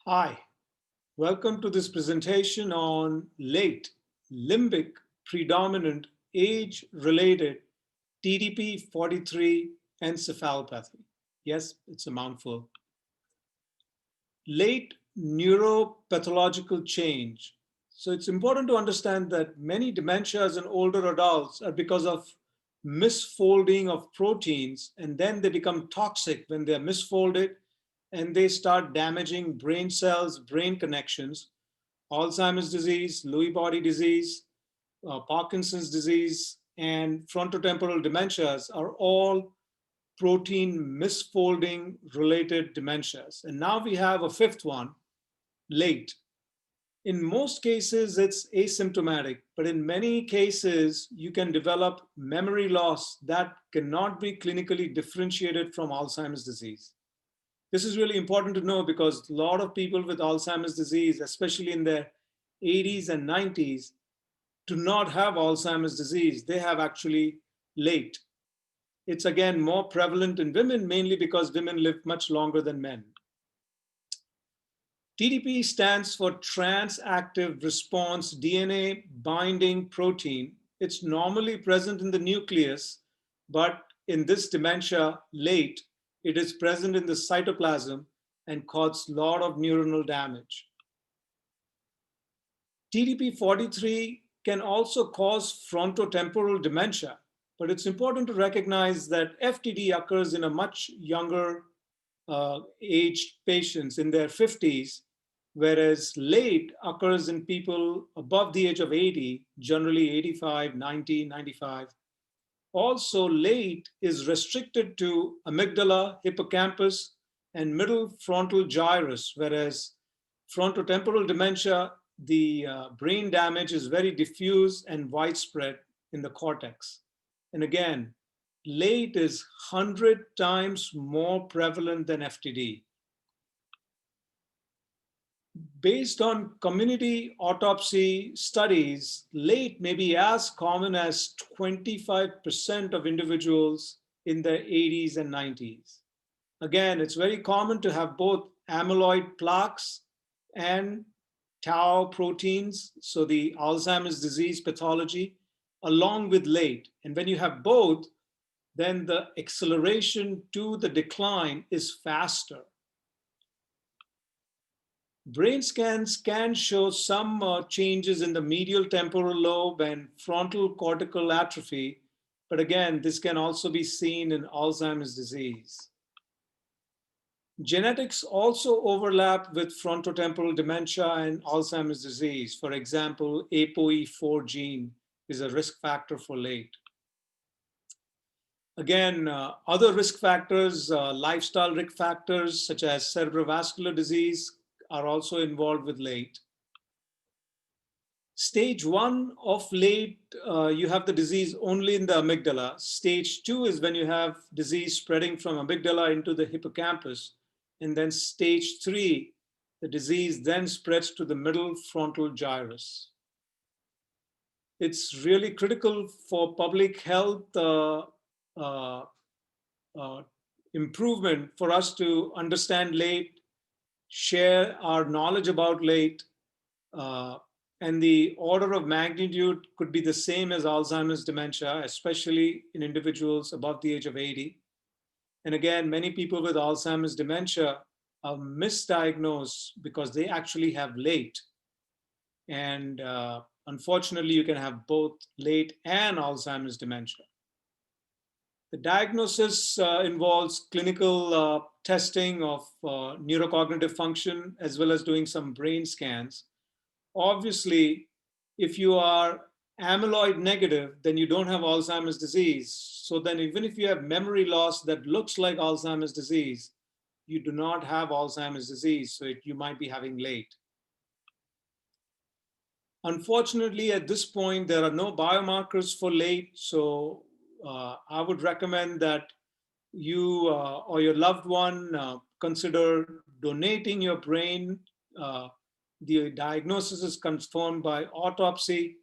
Hi, welcome to this presentation on late limbic predominant age-related TDP 43 encephalopathy. Yes, it's a mouthful. Late neuropathological change. So it's important to understand that many dementias in older adults are because of misfolding of proteins, and then they become toxic when they're misfolded and they start damaging brain cells, brain connections. Alzheimer's disease, Lewy body disease, Parkinson's disease, and frontotemporal dementias are all protein misfolding related dementias. And now we have a fifth one, late. In most cases, it's asymptomatic, but in many cases, you can develop memory loss that cannot be clinically differentiated from Alzheimer's disease. This is really important to know because a lot of people with Alzheimer's disease, especially in their 80s and 90s, do not have Alzheimer's disease. They have actually late. It's again more prevalent in women, mainly because women live much longer than men. TDP stands for trans-active response DNA binding protein. It's normally present in the nucleus, but in this dementia, late, it is present in the cytoplasm and causes a lot of neuronal damage. TDP-43 can also cause frontotemporal dementia, but it's important to recognize that FTD occurs in a much younger aged patients in their 50s, whereas late occurs in people above the age of 80, generally 85, 90, 95. Also, late is restricted to amygdala, hippocampus, and middle frontal gyrus, whereas frontotemporal dementia, the brain damage is very diffuse and widespread in the cortex. And again, late is 100 times more prevalent than FTD. Based on community autopsy studies, late may be as common as 25% of individuals in their 80s and 90s. Again, it's very common to have both amyloid plaques and tau proteins, so the Alzheimer's disease pathology, along with late. And when you have both, then the acceleration to the decline is faster. Brain scans can show some changes in the medial temporal lobe and frontal cortical atrophy, but again, this can also be seen in Alzheimer's disease. Genetics also overlap with frontotemporal dementia and Alzheimer's disease. For example, ApoE4 gene is a risk factor for late. Again, other risk factors, lifestyle risk factors such as cerebrovascular disease are also involved with late. Stage 1 of late, you have the disease only in the amygdala. Stage 2 is when you have disease spreading from amygdala into the hippocampus. And then stage 3, the disease then spreads to the middle frontal gyrus. It's really critical for public health uh, improvement for us to understand late, share our knowledge about late, and the order of magnitude could be the same as Alzheimer's dementia, especially in individuals above the age of 80. And again, many people with Alzheimer's dementia are misdiagnosed because they actually have late. And unfortunately, you can have both late and Alzheimer's dementia. The diagnosis involves clinical testing of neurocognitive function as well as doing some brain scans. Obviously, if you are amyloid negative, then you don't have Alzheimer's disease. So then even if you have memory loss that looks like Alzheimer's disease, you do not have Alzheimer's disease. So you might be having late. Unfortunately, at this point, there are no biomarkers for late. So I would recommend that you or your loved one consider donating your brain. The diagnosis is confirmed by autopsy,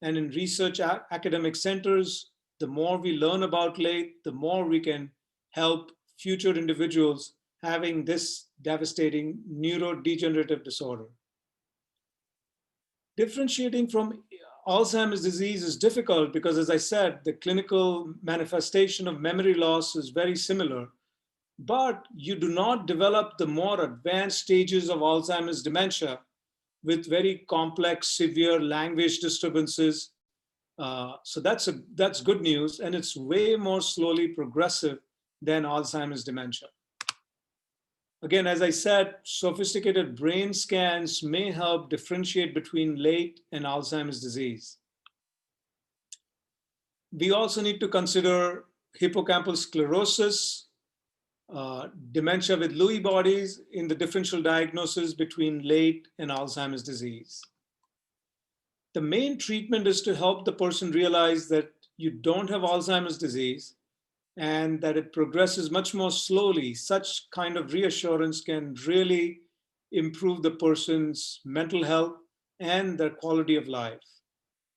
and in research academic centers, the more we learn about late, the more we can help future individuals having this devastating neurodegenerative disorder. Differentiating from Alzheimer's disease is difficult because, as I said, the clinical manifestation of memory loss is very similar, but you do not develop the more advanced stages of Alzheimer's dementia with very complex, severe language disturbances. So that's good news, and it's way more slowly progressive than Alzheimer's dementia. Again, as I said, sophisticated brain scans may help differentiate between late and Alzheimer's disease. We also need to consider hippocampal sclerosis, dementia with Lewy bodies in the differential diagnosis between late and Alzheimer's disease. The main treatment is to help the person realize that you don't have Alzheimer's disease and that it progresses much more slowly. Such kind of reassurance can really improve the person's mental health and their quality of life.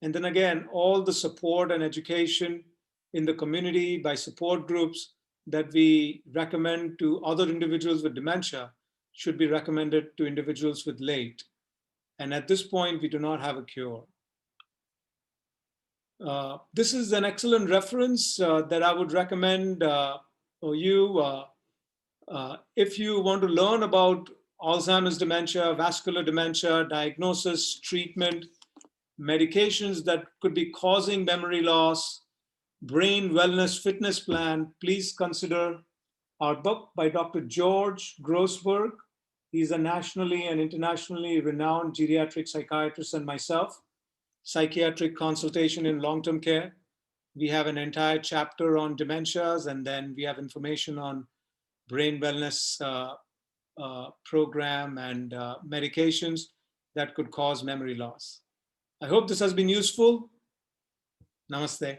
And then again, all the support and education in the community by support groups that we recommend to other individuals with dementia should be recommended to individuals with late. And at this point, we do not have a cure. This is an excellent reference that I would recommend for you. If you want to learn about Alzheimer's dementia, vascular dementia, diagnosis, treatment, medications that could be causing memory loss, brain wellness fitness plan, please consider our book by Dr. George Grossberg. He's a nationally and internationally renowned geriatric psychiatrist, and myself, Psychiatric Consultation in Long-Term Care. We have an entire chapter on dementias, and then we have information on brain wellness program and medications that could cause memory loss. I hope this has been useful. Namaste.